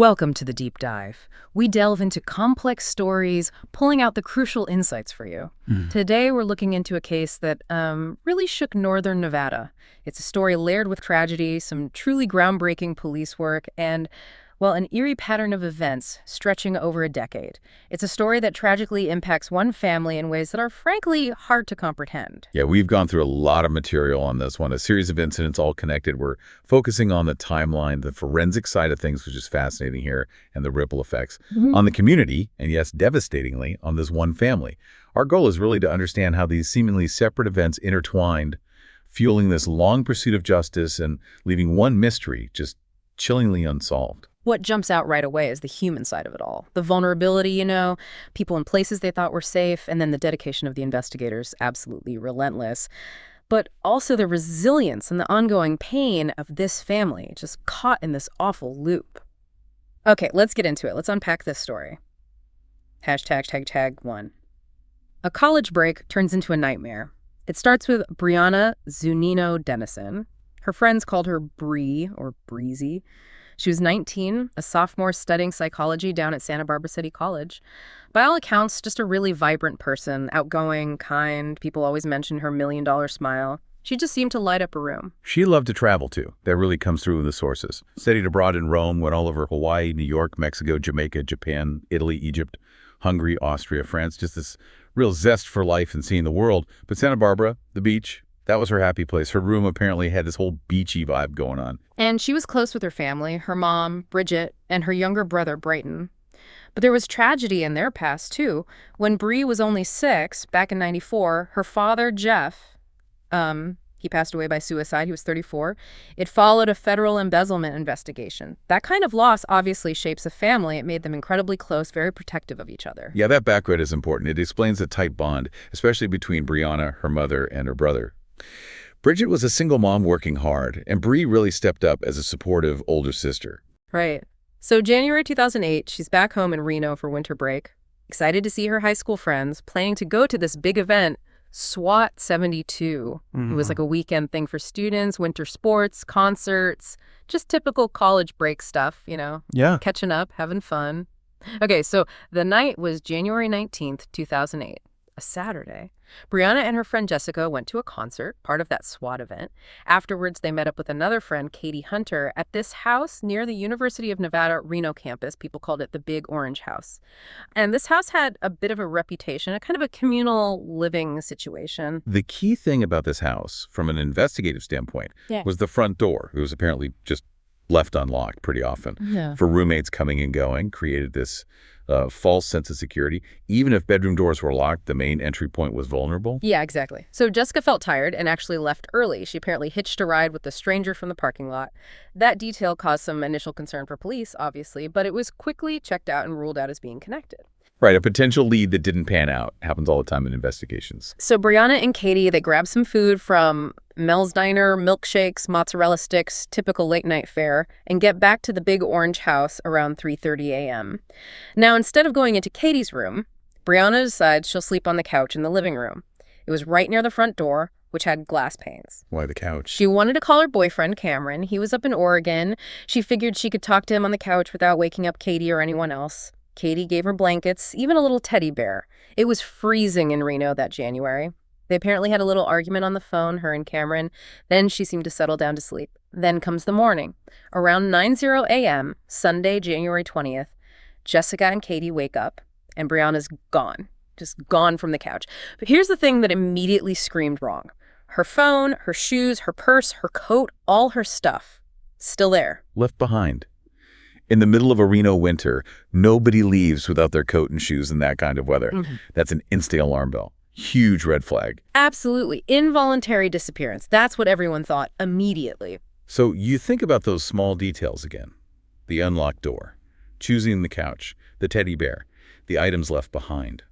Welcome to the Deep Dive. We delve into complex stories, pulling out the crucial insights for you. Today, we're looking into a case that really shook northern Nevada. It's a story layered with tragedy, some truly groundbreaking police work, and, well, an eerie pattern of events stretching over a decade. It's a story that tragically impacts one family in ways that are frankly hard to comprehend. Yeah, we've gone through a lot of material on this one, a series of incidents all connected. We're focusing on the timeline, the forensic side of things, which is fascinating here, and the ripple effects on the community, and yes, devastatingly, on this one family. Our goal is really to understand how these seemingly separate events intertwined, fueling this long pursuit of justice and leaving one mystery just chillingly unsolved. What jumps out right away is the human side of it all. The vulnerability, people in places they thought were safe, and then the dedication of the investigators, absolutely relentless. But also the resilience and the ongoing pain of this family, just caught in this awful loop. Okay, let's get into it. Let's unpack this story. #1. A college break turns into a nightmare. It starts with Brianna Denison. Her friends called her Bree, or Breezy. She was 19, a sophomore studying psychology down at Santa Barbara City College. By all accounts, just a really vibrant person, outgoing, kind. People always mention her $1,000,000 smile. She just seemed to light up a room. She loved to travel, too. That really comes through in the sources. Studied abroad in Rome, went all over Hawaii, New York, Mexico, Jamaica, Japan, Italy, Egypt, Hungary, Austria, France. Just this real zest for life and seeing the world. But Santa Barbara, the beach, that was her happy place. Her room apparently had this whole beachy vibe going on. And she was close with her family, her mom, Bridget, and her younger brother, Brighton. But there was tragedy in their past, too. When Bree was only 6, back in '94, her father, Jeff, he passed away by suicide. He was 34. It followed a federal embezzlement investigation. That kind of loss obviously shapes a family. It made them incredibly close, very protective of each other. Yeah, that background is important. It explains the tight bond, especially between Brianna, her mother, and her brother. Bridget was a single mom working hard, and Bree really stepped up as a supportive older sister. Right. So January 2008, she's back home in Reno for winter break, excited to see her high school friends, planning to go to this big event, SWAT 72. It was like a weekend thing for students, winter sports, concerts, just typical college break stuff, Yeah. catching up, having fun. Okay, so the night was January 19th, 2008. A Saturday. Brianna and her friend Jessica went to a concert, part of that SWAT event. Afterwards, they met up with another friend, Katie Hunter, at this house near the University of Nevada Reno campus. People called it the Big Orange House. And this house had a bit of a reputation, a kind of a communal living situation. The key thing about this house, from an investigative standpoint, was the front door. It was apparently just left unlocked pretty often for roommates coming and going, created this false sense of security. Even if bedroom doors were locked, the main entry point was vulnerable. Yeah, exactly. So Jessica felt tired and actually left early. She apparently hitched a ride with a stranger from the parking lot. That detail caused some initial concern for police, obviously, but it was quickly checked out and ruled out as being connected. Right, a potential lead that didn't pan out. Happens all the time in investigations. So Brianna and Katie, they grabbed some food from Mel's Diner, milkshakes, mozzarella sticks, typical late-night fare, and get back to the Big Orange House around 3:30 a.m. Now, instead of going into Katie's room, Brianna decides she'll sleep on the couch in the living room. It was right near the front door, which had glass panes. Why the couch? She wanted to call her boyfriend, Cameron. He was up in Oregon. She figured she could talk to him on the couch without waking up Katie or anyone else. Katie gave her blankets, even a little teddy bear. It was freezing in Reno that January. They apparently had a little argument on the phone, her and Cameron. Then she seemed to settle down to sleep. Then comes the morning. Around 9:00 a.m., Sunday, January 20th, Jessica and Katie wake up, and Brianna's gone. Just gone from the couch. But here's the thing that immediately screamed wrong. Her phone, her shoes, her purse, her coat, all her stuff. Still there. Left behind. In the middle of a Reno winter, nobody leaves without their coat and shoes in that kind of weather. That's an instant alarm bell. Huge red flag. Absolutely. Involuntary disappearance. That's what everyone thought immediately. So you think about those small details again. The unlocked door, choosing the couch, the teddy bear, the items left behind.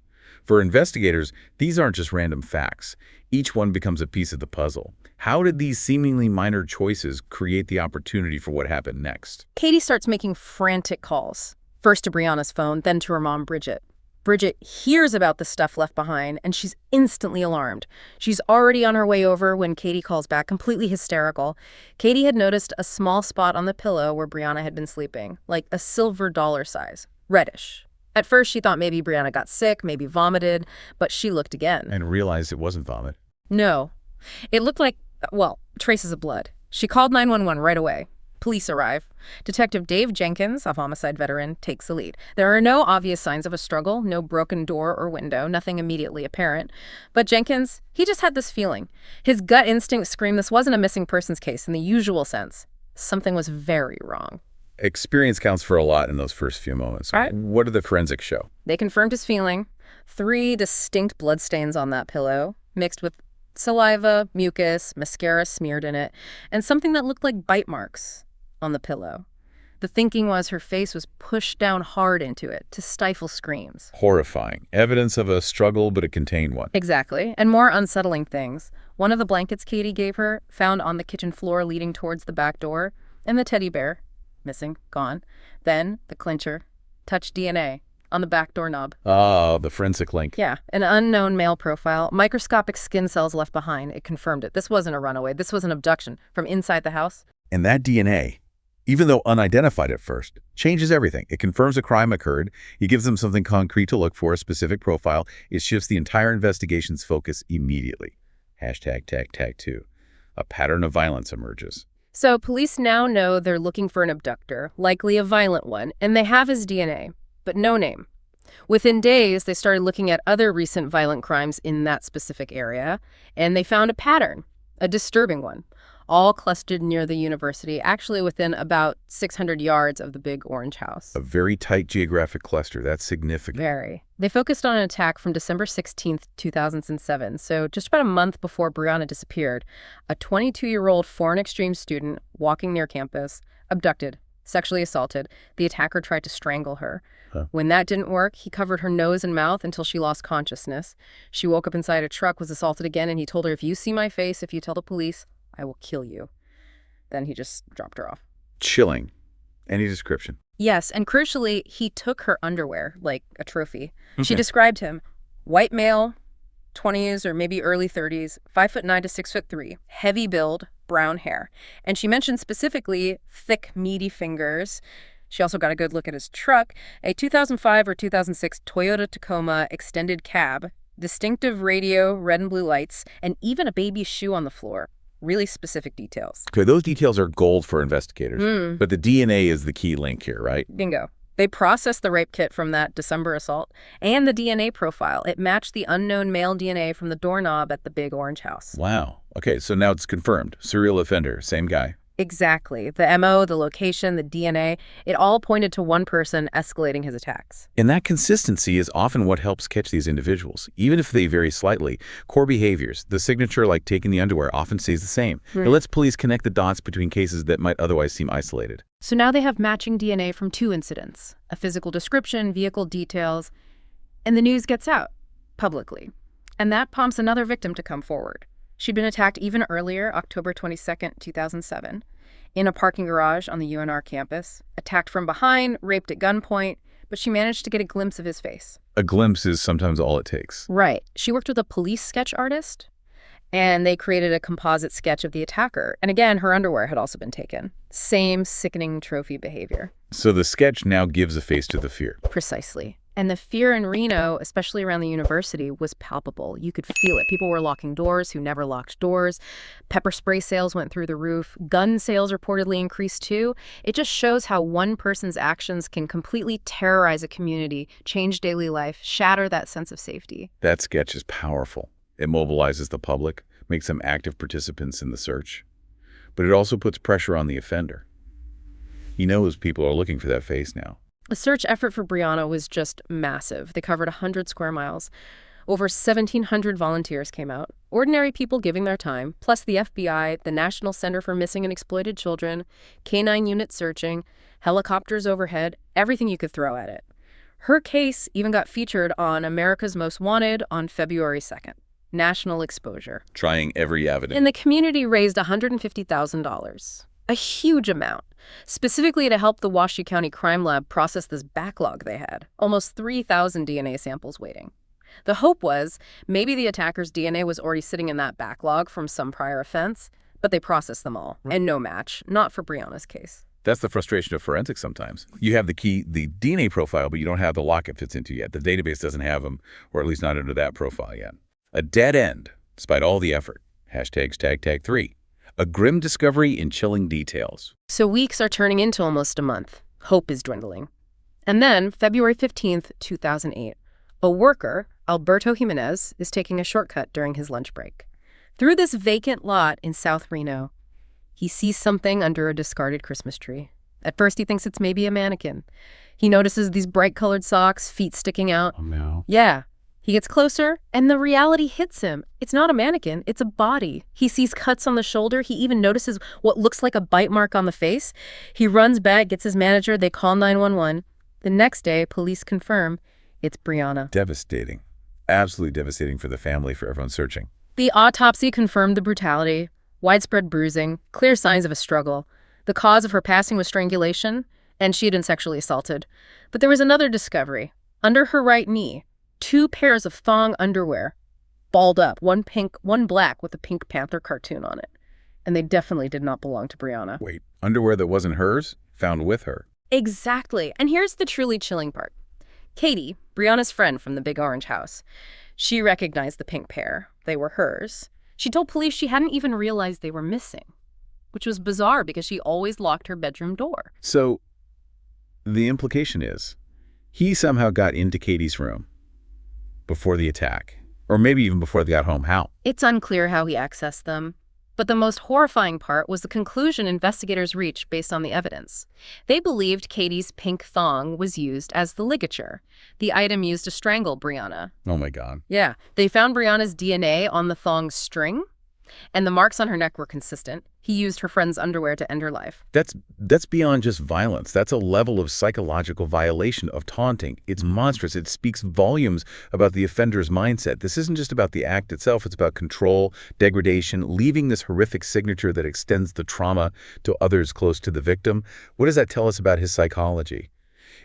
For investigators, these aren't just random facts. Each one becomes a piece of the puzzle. How did these seemingly minor choices create the opportunity for what happened next? Katie starts making frantic calls. First to Brianna's phone, then to her mom, Bridget. Bridget hears about the stuff left behind, and she's instantly alarmed. She's already on her way over when Katie calls back, completely hysterical. Katie had noticed a small spot on the pillow where Brianna had been sleeping, like a silver dollar size, reddish. At first, she thought maybe Brianna got sick, maybe vomited, but she looked again. And realized it wasn't vomit. No. It looked like, well, traces of blood. She called 911 right away. Police arrive. Detective Dave Jenkins, a homicide veteran, takes the lead. There are no obvious signs of a struggle, no broken door or window, nothing immediately apparent. But Jenkins, he just had this feeling. His gut instinct screamed this wasn't a missing persons case in the usual sense. Something was very wrong. Experience counts for a lot in those first few moments. Right. What did the forensics show? They confirmed his feeling. 3 distinct bloodstains on that pillow, mixed with saliva, mucus, mascara smeared in it, and something that looked like bite marks on the pillow. The thinking was her face was pushed down hard into it to stifle screams. Horrifying. Evidence of a struggle, but a contained one. Exactly. And more unsettling things. One of the blankets Katie gave her, found on the kitchen floor leading towards the back door, and the teddy bear, missing, gone. Then the clincher, touched DNA on the back doorknob. Ah, the forensic link. Yeah, an unknown male profile, microscopic skin cells left behind. It confirmed it. This wasn't a runaway. This was an abduction from inside the house. And that DNA, even though unidentified at first, changes everything. It confirms a crime occurred. It gives them something concrete to look for, a specific profile. It shifts the entire investigation's focus immediately. #tag2. A pattern of violence emerges. So police now know they're looking for an abductor, likely a violent one, and they have his DNA, but no name. Within days, they started looking at other recent violent crimes in that specific area, and they found a pattern, a disturbing one, all clustered near the university, actually within about 600 yards of the big orange house. A very tight geographic cluster. That's significant. Very. They focused on an attack from December 16th, 2007, so just about a month before Brianna disappeared. A 22-year-old foreign exchange student walking near campus, abducted, sexually assaulted. The attacker tried to strangle her. When that didn't work, he covered her nose and mouth until she lost consciousness. She woke up inside a truck, was assaulted again, and he told her, if you see my face, if you tell the police, I will kill you. Then he just dropped her off. Chilling. Any description? Yes, and crucially, he took her underwear like a trophy. Okay. She described him, white male, 20s or maybe early 30s, 5'9" to 6'3", heavy build, brown hair. And she mentioned specifically thick, meaty fingers. She also got a good look at his truck, a 2005 or 2006 Toyota Tacoma extended cab, distinctive radio, red and blue lights, and even a baby's shoe on the floor. Really specific details. Okay, those details are gold for investigators. But the DNA is the key link here, right? Bingo. They processed the rape kit from that December assault and the DNA profile. It matched the unknown male DNA from the doorknob at the big orange house. Wow. Okay, so now it's confirmed. Serial offender, same guy. Exactly. The MO, the location, the DNA, it all pointed to one person escalating his attacks. And that consistency is often what helps catch these individuals. Even if they vary slightly, core behaviors, the signature like taking the underwear, often stays the same. It lets police connect the dots between cases that might otherwise seem isolated. So now they have matching DNA from 2 incidents, a physical description, vehicle details, and the news gets out publicly. And that prompts another victim to come forward. She'd been attacked even earlier, October 22nd, 2007, in a parking garage on the UNR campus, attacked from behind, raped at gunpoint, but she managed to get a glimpse of his face. A glimpse is sometimes all it takes. Right. She worked with a police sketch artist, and they created a composite sketch of the attacker. And again, her underwear had also been taken. Same sickening trophy behavior. So the sketch now gives a face to the fear. Precisely. And the fear in Reno, especially around the university, was palpable. You could feel it. People were locking doors who never locked doors. Pepper spray sales went through the roof. Gun sales reportedly increased too. It just shows how one person's actions can completely terrorize a community, change daily life, shatter that sense of safety. That sketch is powerful. It mobilizes the public, makes them active participants in the search. But it also puts pressure on the offender. He knows people are looking for that face now. The search effort for Brianna was just massive. They covered 100 square miles. Over 1,700 volunteers came out, ordinary people giving their time, plus the FBI, the National Center for Missing and Exploited Children, K-9 unit searching, helicopters overhead, everything you could throw at it. Her case even got featured on America's Most Wanted on February 2nd. National exposure. Trying every avenue. And the community raised $150,000. A huge amount, specifically to help the Washoe County Crime Lab process this backlog they had, almost 3,000 DNA samples waiting. The hope was maybe the attacker's DNA was already sitting in that backlog from some prior offense, but they processed them all, and no match, not for Brianna's case. That's the frustration of forensics sometimes. You have the DNA profile, but you don't have the lock it fits into yet. The database doesn't have them, or at least not under that profile yet. A dead end, despite all the effort. Hashtags tag 3. A grim discovery in chilling details. So weeks are turning into almost a month. Hope is dwindling. And then, February 15th, 2008, a worker, Alberto Jimenez, is taking a shortcut during his lunch break. Through this vacant lot in South Reno, he sees something under a discarded Christmas tree. At first, he thinks it's maybe a mannequin. He notices these bright-colored socks, feet sticking out. Oh, no. Yeah. He gets closer, and the reality hits him. It's not a mannequin, it's a body. He sees cuts on the shoulder. He even notices what looks like a bite mark on the face. He runs back, gets his manager. They call 911. The next day, police confirm it's Brianna. Devastating. Absolutely devastating for the family, for everyone searching. The autopsy confirmed the brutality, widespread bruising, clear signs of a struggle. The cause of her passing was strangulation, and she had been sexually assaulted. But there was another discovery. Under her right knee, 2 pairs of thong underwear, balled up, one pink, one black, with a Pink Panther cartoon on it. And they definitely did not belong to Brianna. Wait, underwear that wasn't hers, found with her. Exactly. And here's the truly chilling part. Katie, Brianna's friend from the Big Orange House, she recognized the pink pair. They were hers. She told police she hadn't even realized they were missing, which was bizarre because she always locked her bedroom door. So, the implication is, he somehow got into Katie's room before the attack, or maybe even before they got home. How? It's unclear how he accessed them. But the most horrifying part was the conclusion investigators reached based on the evidence. They believed Katie's pink thong was used as the ligature, the item used to strangle Brianna. Oh my God. Yeah, they found Brianna's DNA on the thong string, and the marks on her neck were consistent. He used her friend's underwear to end her life. That's beyond just violence. That's a level of psychological violation, of taunting. It's monstrous. It speaks volumes about the offender's mindset. This isn't just about the act itself. It's about control, degradation, leaving this horrific signature that extends the trauma to others close to the victim. What does that tell us about his psychology?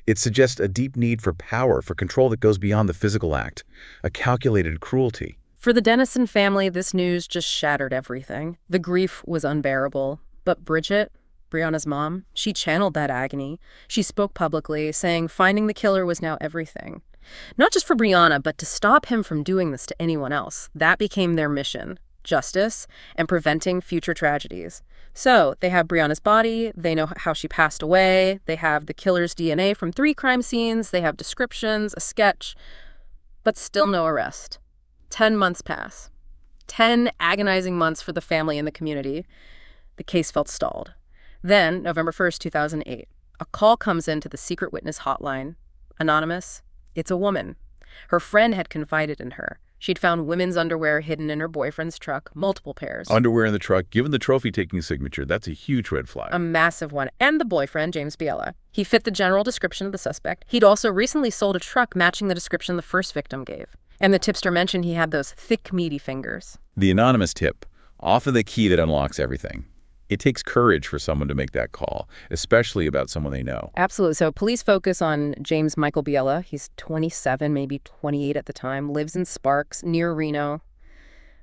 It suggests a deep need for power, for control that goes beyond the physical act, a calculated cruelty. For the Denison family, this news just shattered everything. The grief was unbearable. But Bridget, Brianna's mom, she channeled that agony. She spoke publicly, saying finding the killer was now everything. Not just for Brianna, but to stop him from doing this to anyone else. That became their mission: justice and preventing future tragedies. So they have Brianna's body, they know how she passed away, they have the killer's DNA from 3 crime scenes, they have descriptions, a sketch, but still no arrest. 10 months pass. 10 agonizing months for the family and the community. The case felt stalled. Then, November 1st, 2008, a call comes into the secret witness hotline. Anonymous. It's a woman. Her friend had confided in her. She'd found women's underwear hidden in her boyfriend's truck, multiple pairs. Underwear in the truck, given the trophy-taking signature, that's a huge red flag. A massive one. And the boyfriend, James Biella. He fit the general description of the suspect. He'd also recently sold a truck matching the description the first victim gave. And the tipster mentioned he had those thick, meaty fingers. The anonymous tip, often the key that unlocks everything. It takes courage for someone to make that call, especially about someone they know. Absolutely. So police focus on James Michael Biella. He's 27, maybe 28 at the time, lives in Sparks, near Reno.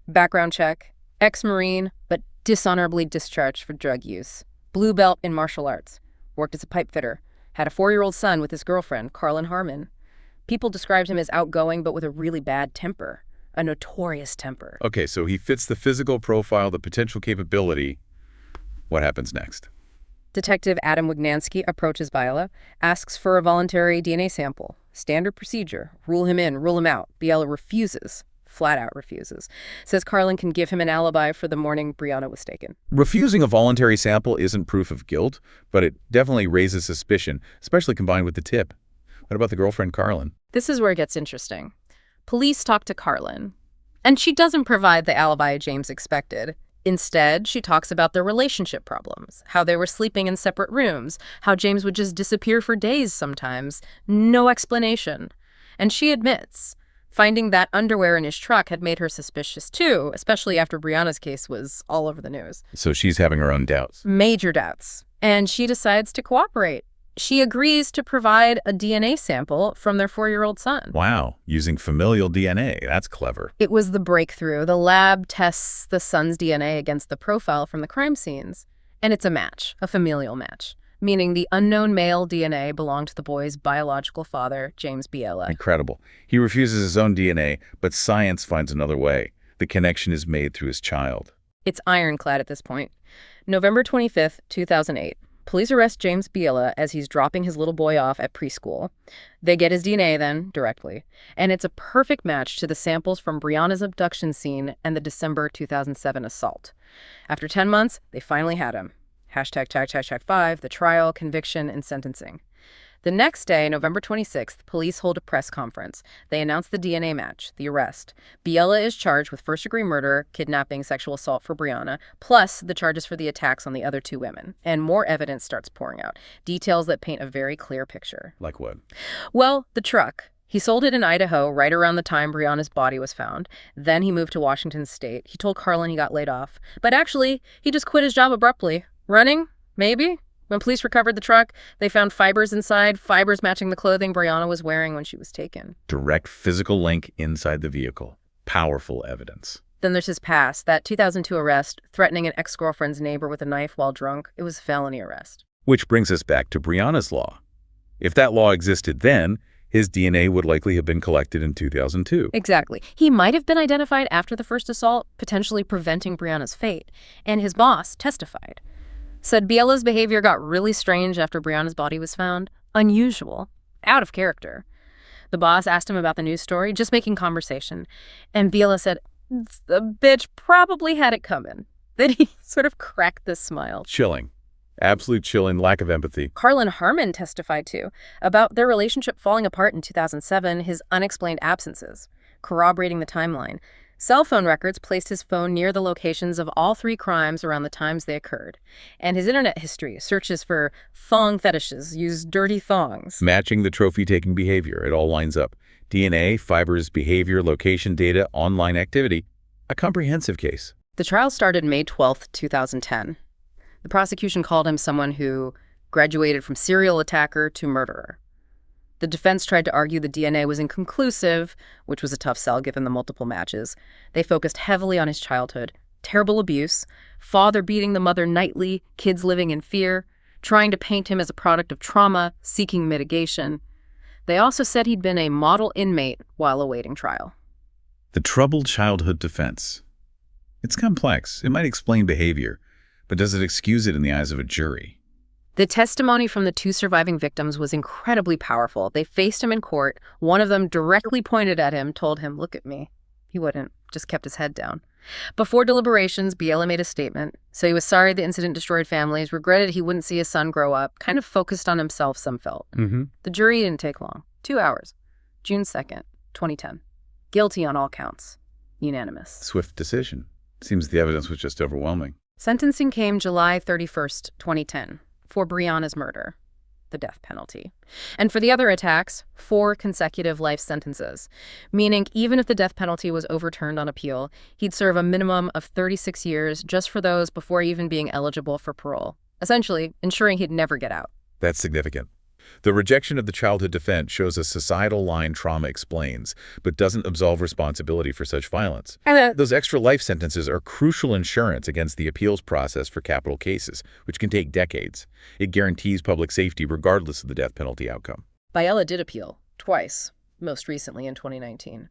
Background check, ex-Marine, but dishonorably discharged for drug use. Blue belt in martial arts. Worked as a pipe fitter. Had a 4-year-old son with his girlfriend, Carlin Harmon. People described him as outgoing, but with a really bad temper. A notorious temper. Okay, so he fits the physical profile, the potential capability. What happens next? Detective Adam Wignansky approaches Biella, asks for a voluntary DNA sample. Standard procedure. Rule him in, rule him out. Biella refuses. Flat out refuses. Says Carlin can give him an alibi for the morning Brianna was taken. Refusing a voluntary sample isn't proof of guilt, but it definitely raises suspicion, especially combined with the tip. What about the girlfriend, Carlin? This is where it gets interesting. Police talk to Carlin, and she doesn't provide the alibi James expected. Instead, she talks about their relationship problems, how they were sleeping in separate rooms, how James would just disappear for days sometimes. No explanation. And she admits Finding that underwear in his truck had made her suspicious too, especially after Brianna's case was all over the news. So she's having her own doubts. Major doubts. And she decides to cooperate. She agrees to provide a DNA sample from their 4-year-old son. Wow, using familial DNA. That's clever. It was the breakthrough. The lab tests the son's DNA against the profile from the crime scenes. And it's a match, a familial match, meaning the unknown male DNA belonged to the boy's biological father, James Biella. Incredible. He refuses his own DNA, but science finds another way. The connection is made through his child. It's ironclad at this point. November 25th, 2008. Police arrest James Biella as he's dropping his little boy off at preschool. They get his DNA then, directly. And it's a perfect match to the samples from Brianna's abduction scene and the December 2007 assault. After 10 months, they finally had him. #5, the trial, conviction, and sentencing. The next day, November 26th, police hold a press conference. They announce the DNA match, the arrest. Biella is charged with first-degree murder, kidnapping, sexual assault for Brianna, plus the charges for the attacks on the other 2 women. And more evidence starts pouring out, details that paint a very clear picture. Like what? Well, the truck. He sold it in Idaho right around the time Brianna's body was found. Then he moved to Washington State. He told Carlin he got laid off. But actually, he just quit his job abruptly. Running? Maybe? When police recovered the truck, they found fibers inside, fibers matching the clothing Brianna was wearing when she was taken. Direct physical link inside the vehicle. Powerful evidence. Then there's his past, that 2002 arrest, threatening an ex-girlfriend's neighbor with a knife while drunk. It was a felony arrest. Which brings us back to Brianna's law. If that law existed then, his DNA would likely have been collected in 2002. Exactly. He might have been identified after the first assault, potentially preventing Brianna's fate. And his boss testified. Said Biella's behavior got really strange after Brianna's body was found. Unusual. Out of character. The boss asked him about the news story, just making conversation. And Biella said, the bitch probably had it coming. Then he sort of cracked this smile. Chilling. Absolute chilling, lack of empathy. Carlin Harmon testified, too, about their relationship falling apart in 2007, his unexplained absences, corroborating the timeline. Cell phone records placed his phone near the locations of all 3 crimes around the times they occurred. And his internet history, searches for thong fetishes, used dirty thongs. Matching the trophy-taking behavior. It all lines up. DNA, fibers, behavior, location data, online activity. A comprehensive case. The trial started May 12th, 2010. The prosecution called him someone who graduated from serial attacker to murderer. The defense tried to argue the DNA was inconclusive, which was a tough sell given the multiple matches. They focused heavily on his childhood, terrible abuse, father beating the mother nightly, kids living in fear, trying to paint him as a product of trauma, seeking mitigation. They also said he'd been a model inmate while awaiting trial. The troubled childhood defense. It's complex. It might explain behavior, but does it excuse it in the eyes of a jury? The testimony from the 2 surviving victims was incredibly powerful. They faced him in court. One of them directly pointed at him, told him, "Look at me." He wouldn't, just kept his head down. Before deliberations, Biella made a statement. So he was sorry the incident destroyed families, regretted he wouldn't see his son grow up, kind of focused on himself, some felt. The jury didn't take long. 2 hours. June 2nd, 2010. Guilty on all counts. Unanimous. Swift decision. Seems the evidence was just overwhelming. Sentencing came July 31st, 2010. For Brianna's murder, the death penalty. And for the other attacks, 4 consecutive life sentences, meaning even if the death penalty was overturned on appeal, he'd serve a minimum of 36 years just for those before even being eligible for parole, essentially ensuring he'd never get out. That's significant. The rejection of the childhood defense shows a societal line trauma explains, but doesn't absolve responsibility for such violence. Those extra life sentences are crucial insurance against the appeals process for capital cases, which can take decades. It guarantees public safety regardless of the death penalty outcome. Biella did appeal, twice, most recently in 2019.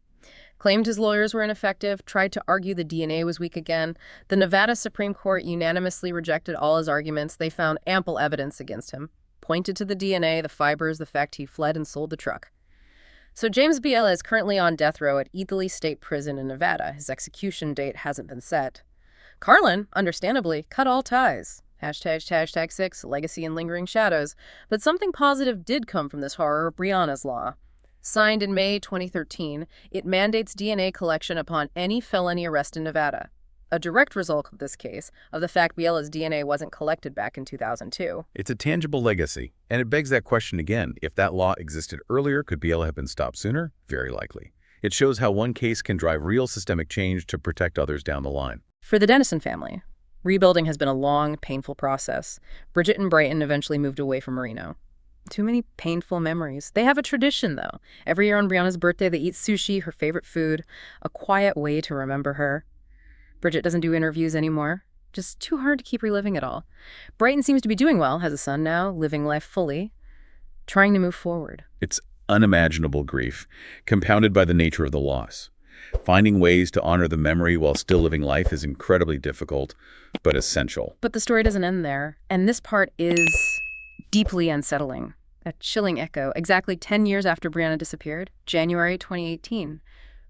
Claimed his lawyers were ineffective, tried to argue the DNA was weak again. The Nevada Supreme Court unanimously rejected all his arguments. They found ample evidence against him. Pointed to the DNA, the fibers, the fact he fled and sold the truck. So James Biella is currently on death row at Ely State Prison in Nevada. His execution date hasn't been set. Carlin, understandably, cut all ties. #6, legacy and lingering shadows. But something positive did come from this horror, Brianna's Law. Signed in May 2013, it mandates DNA collection upon any felony arrest in Nevada. A direct result of this case, of the fact Biella's DNA wasn't collected back in 2002. It's a tangible legacy, and it begs that question again. If that law existed earlier, could Biella have been stopped sooner? Very likely. It shows how one case can drive real systemic change to protect others down the line. For the Denison family, rebuilding has been a long, painful process. Bridget and Brighton eventually moved away from Reno. Too many painful memories. They have a tradition, though. Every year on Brianna's birthday, they eat sushi, her favorite food, a quiet way to remember her. Bridget doesn't do interviews anymore. Just too hard to keep reliving it all. Brighton seems to be doing well, has a son now, living life fully, trying to move forward. It's unimaginable grief, compounded by the nature of the loss. Finding ways to honor the memory while still living life is incredibly difficult, but essential. But the story doesn't end there, and this part is deeply unsettling. A chilling echo. Exactly 10 years after Brianna disappeared, January 2018,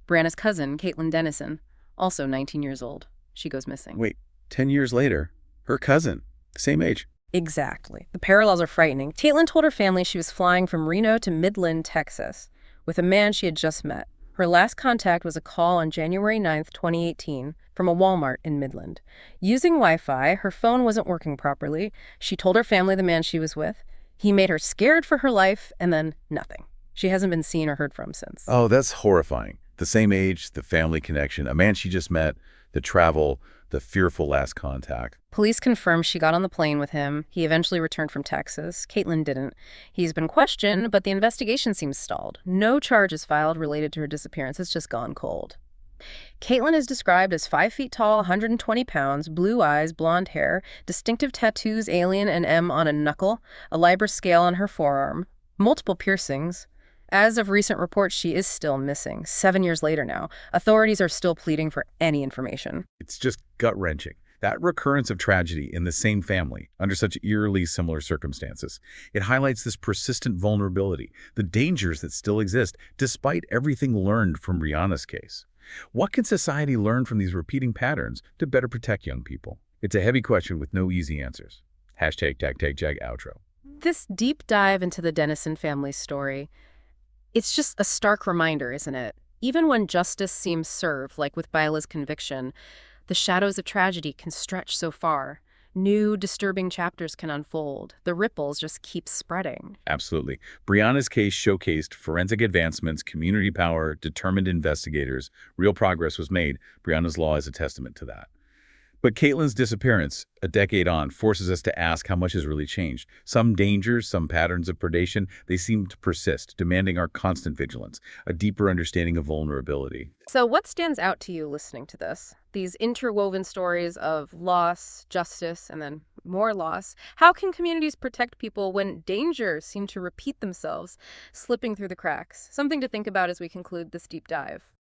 Brianna's cousin, Caitlin Denison, also 19 years old, she goes missing. Wait, 10 years later, her cousin, same age. Exactly. The parallels are frightening. Caitlin told her family she was flying from Reno to Midland, Texas, with a man she had just met. Her last contact was a call on January 9th, 2018, from a Walmart in Midland. Using Wi-Fi, her phone wasn't working properly. She told her family the man she was with. He made her scared for her life, and then nothing. She hasn't been seen or heard from since. Oh, that's horrifying. The same age, the family connection, a man she just met, the travel, the fearful last contact. Police confirmed she got on the plane with him. He eventually returned from Texas. Caitlin didn't. He's been questioned, but the investigation seems stalled. No charges filed related to her disappearance. It's just gone cold. Caitlin is described as 5 feet tall, 120 pounds, blue eyes, blonde hair, distinctive tattoos, alien and M on a knuckle, a Libra scale on her forearm, multiple piercings. As of recent reports, she is still missing. 7 years later now. Authorities are still pleading for any information. It's just gut-wrenching. That recurrence of tragedy in the same family, under such eerily similar circumstances, it highlights this persistent vulnerability, the dangers that still exist, despite everything learned from Brianna's case. What can society learn from these repeating patterns to better protect young people? It's a heavy question with no easy answers. #TagTagTag outro. This deep dive into the Denison family story, it's just a stark reminder, isn't it? Even when justice seems served, like with Bila's conviction, the shadows of tragedy can stretch so far. New, disturbing chapters can unfold. The ripples just keep spreading. Absolutely. Brianna's case showcased forensic advancements, community power, determined investigators. Real progress was made. Brianna's law is a testament to that. But Caitlin's disappearance, a decade on, forces us to ask how much has really changed. Some dangers, some patterns of predation, they seem to persist, demanding our constant vigilance, a deeper understanding of vulnerability. So what stands out to you listening to this? These interwoven stories of loss, justice, and then more loss. How can communities protect people when dangers seem to repeat themselves, slipping through the cracks? Something to think about as we conclude this deep dive.